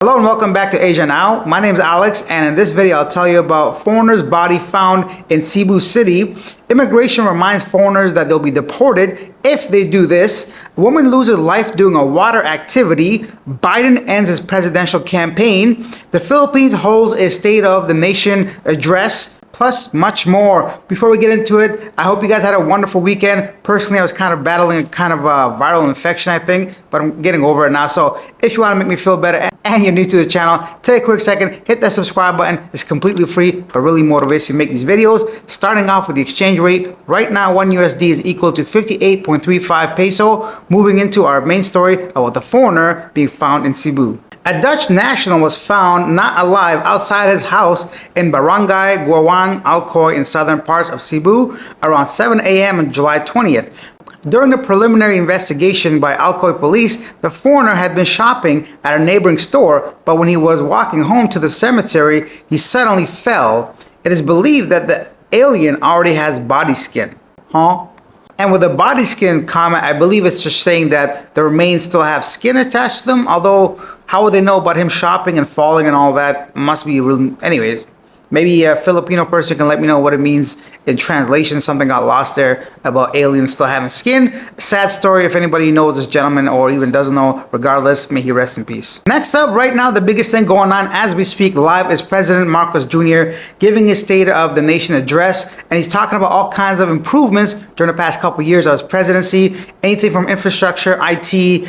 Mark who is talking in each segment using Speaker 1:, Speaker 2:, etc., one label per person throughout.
Speaker 1: Hello and welcome back to Asia Now. My name is Alex, and in this video I'll tell you about foreigner's body found in Cebu City. Immigration reminds foreigners that they'll be deported if they do this. A woman loses life doing a water activity. Biden ends his presidential campaign. The Philippines holds a State of the Nation address, plus much more. Before we get into it, I hope you guys had a wonderful weekend. Personally, I was kind of battling a viral infection, I think, but I'm getting over it now. So if you want to make me feel better and you're new to the channel, take a quick second, hit that subscribe button. It's completely free, but really motivates you to make these videos. Starting off with the exchange rate, right now 1 USD is equal to 58.35 peso. Moving into our main story about the foreigner being found in Cebu. A Dutch national was found not alive outside his house in Barangay Guawang, Alcoy in southern parts of Cebu around 7 a.m. on July 20th. During a preliminary investigation by Alcoy police, the foreigner had been shopping at a neighboring store, but when he was walking home to the cemetery, he suddenly fell. It is believed that the alien already has body skin. And with the body skin comment, I believe it's just saying that the remains still have skin attached to them, although how would they know about him shopping and falling and all that? Must be real. Anyways, maybe a Filipino person can let me know what it means in translation. Something got lost there about aliens still having skin. Sad story if anybody knows this gentleman or even doesn't know. Regardless, may he rest in peace. Next up, right now, the biggest thing going on as we speak live is President Marcos Jr. giving his State of the Nation address. And he's talking about all kinds of improvements during the past couple of years of his presidency. Anything from infrastructure, IT,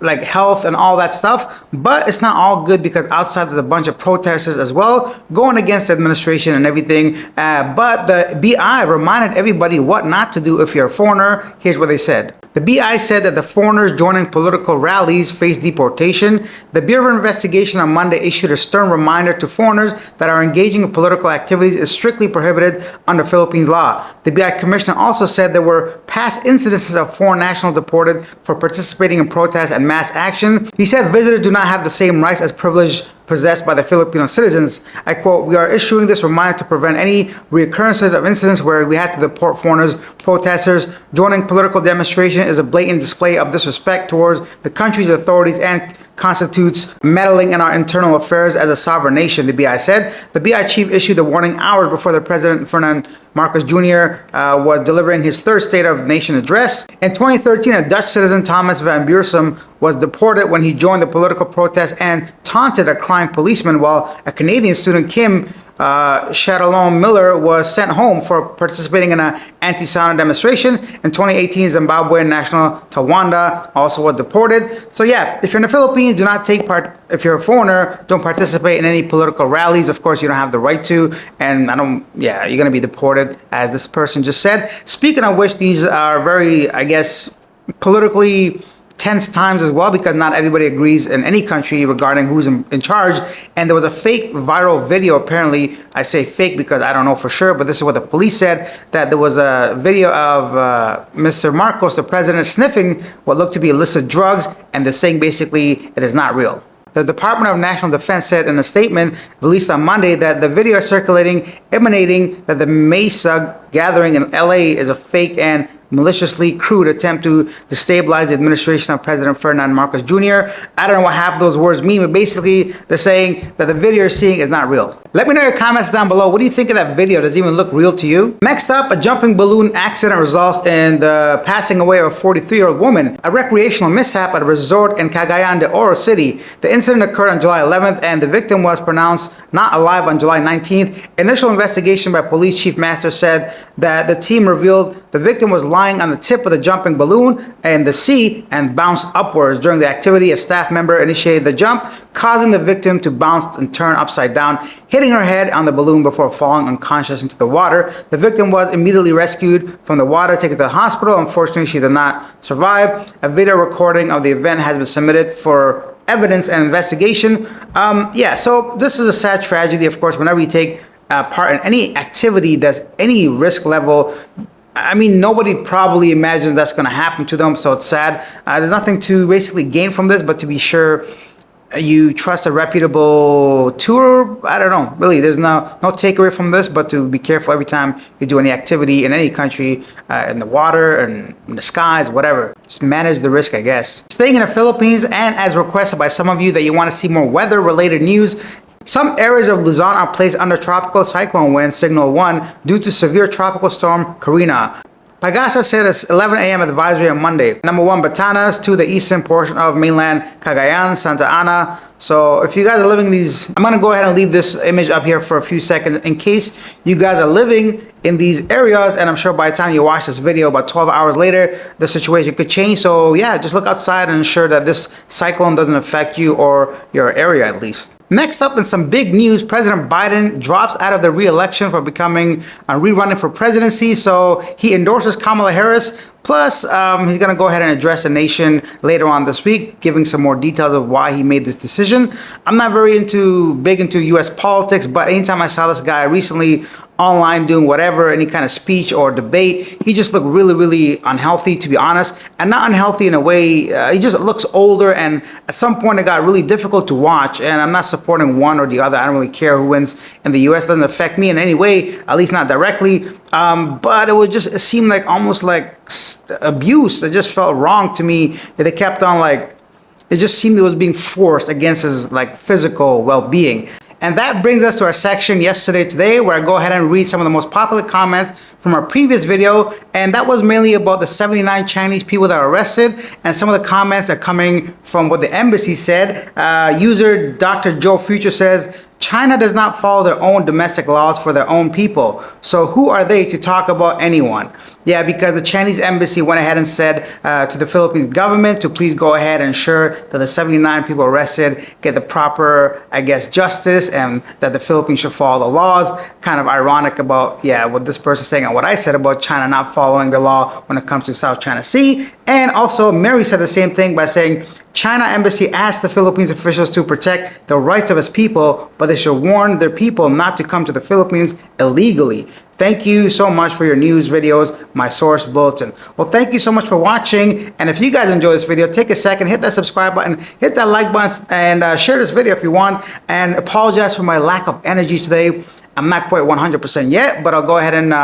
Speaker 1: like health and all that stuff. But it's not all good because outside there's a bunch of protesters as well going against the administration and everything. But the BI reminded everybody what not to do if you're a foreigner. Here's what they said. The BI said that the foreigners joining political rallies face deportation. The Bureau of Investigation on Monday issued a stern reminder to foreigners that are engaging in political activities is strictly prohibited under Philippines law. The BI commissioner also said there were past incidences of foreign nationals deported for participating in protests and mass action. He said visitors do not have the same rights as privileged possessed by the Filipino citizens. I quote, "We are issuing this reminder to prevent any reoccurrences of incidents where we had to deport foreigners. Protesters joining political demonstration is a blatant display of disrespect towards the country's authorities and constitutes meddling in our internal affairs as a sovereign nation," the BI said. The BI chief issued the warning hours before the President Ferdinand Marcos Jr. Was delivering his third State of the Nation address. In 2013, a Dutch citizen, Thomas van Buursum, was deported when he joined the political protest and taunted a crying policeman, while a Canadian student, Kim Shadalom Miller, was sent home for participating in an anti-Sauna demonstration. In 2018, Zimbabwean national Tawanda also was deported. So yeah, if you're in the Philippines, do not take part. If you're a foreigner, don't participate in any political rallies. Of course, you don't have the right to, and you're going to be deported, as this person just said. Speaking of which, these are very, I guess, politically tense times as well, because not everybody agrees in any country regarding who's in charge. And there was a fake viral video, apparently. I say fake because I don't know for sure, but this is what the police said, that there was a video of Mr. Marcos, the president, sniffing what looked to be illicit drugs, and they're saying basically it is not real. The Department of National Defense said in a statement released on Monday that the video circulating emanating that the Mesa gathering in LA is a fake and maliciously crude attempt to destabilize the administration of President Ferdinand Marcos Jr. I don't know what half of those words mean, but basically they're saying that the video you're seeing is not real. Let me know your comments down below. What do you think of that video? Does it even look real to you? Next up, a jumping balloon accident results in the passing away of a 43-year-old woman. A recreational mishap at a resort in Cagayan de Oro City. The incident occurred on July 11th and the victim was pronounced not alive on July 19th. Initial investigation by Police Chief Master said that the team revealed the victim was lying on the tip of the jumping balloon in the sea and bounced upwards. During the activity, a staff member initiated the jump, causing the victim to bounce and turn upside down, hitting her head on the balloon before falling unconscious into the water. The victim was immediately rescued from the water, taken to the hospital. Unfortunately, she did not survive. A video recording of the event has been submitted for evidence and investigation. So this is a sad tragedy. Of course, whenever you take part in any activity that's any risk level, I mean, nobody probably imagines that's going to happen to them, so it's sad. There's nothing to basically gain from this, but to be sure you trust a reputable tour. I don't know. Really, there's no takeaway from this, but to be careful every time you do any activity in any country, in the water and in the skies, whatever. Just manage the risk, I guess. Staying in the Philippines, and as requested by some of you that you want to see more weather-related news, some areas of Luzon are placed under tropical cyclone wind signal 1 due to severe tropical storm Karina. Pagasa said it's 11 a.m. advisory on Monday. Number 1, Batanes, to the eastern portion of mainland Cagayan, Santa Ana. So if you guys are living in these, I'm gonna go ahead and leave this image up here for a few seconds in case you guys are living in these areas, and I'm sure by the time you watch this video, about 12 hours later, the situation could change. So yeah, just look outside and ensure that this cyclone doesn't affect you or your area at least. Next up, in some big news, President Biden drops out of the re-election for becoming rerunning for presidency. So he endorses Kamala Harris. Plus, he's going to go ahead and address the nation later on this week, giving some more details of why he made this decision. I'm not very big into U.S. politics, but anytime I saw this guy recently online doing whatever, any kind of speech or debate, he just looked really, really unhealthy, to be honest. And not unhealthy in a way, he just looks older, and at some point it got really difficult to watch. And I'm not supporting one or the other. I don't really care who wins in the U.S. It doesn't affect me in any way, at least not directly. But it seemed like almost like abuse. It just felt wrong to me that they kept on it just seemed it was being forced against his physical well-being. And that brings us to our section Yesterday Today, where I go ahead and read some of the most popular comments from our previous video. And that was mainly about the 79 Chinese people that were arrested. And some of the comments are coming from what the embassy said. User Dr. Joe Future says, China does not follow their own domestic laws for their own people. So who are they to talk about anyone? Yeah, because the Chinese embassy went ahead and said to the Philippines government to please go ahead and ensure that the 79 people arrested get the proper, I guess, justice, and that the Philippines should follow the laws. Kind of ironic about, yeah, what this person is saying and what I said about China not following the law when it comes to South China Sea. And also, Mary said the same thing by saying, China embassy asked the Philippines officials to protect the rights of its people, but they should warn their people not to come to the Philippines illegally. Thank you so much for your news videos, my source bulletin. Well, thank you so much for watching. And if you guys enjoyed this video, take a second, hit that subscribe button, hit that like button, and share this video if you want. And apologize for my lack of energy today. I'm not quite 100% yet, but I'll go ahead and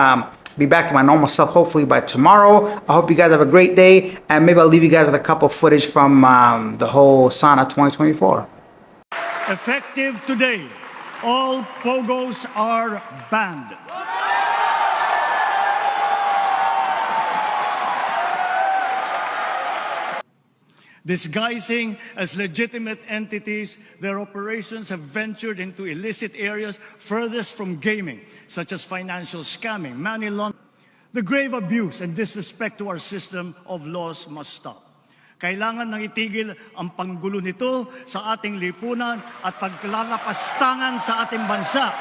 Speaker 1: be back to my normal self hopefully by tomorrow. I hope you guys have a great day, and maybe I'll leave you guys with a couple footage from the whole Sauna 2024.
Speaker 2: Effective today, all pogos are banned. Disguising as legitimate entities, their operations have ventured into illicit areas furthest from gaming, such as financial scamming, money laundering. The grave abuse and disrespect to our system of laws must stop. Kailangan nang itigil ang panggulo nito sa ating lipunan at paglalakastangan sa ating bansa.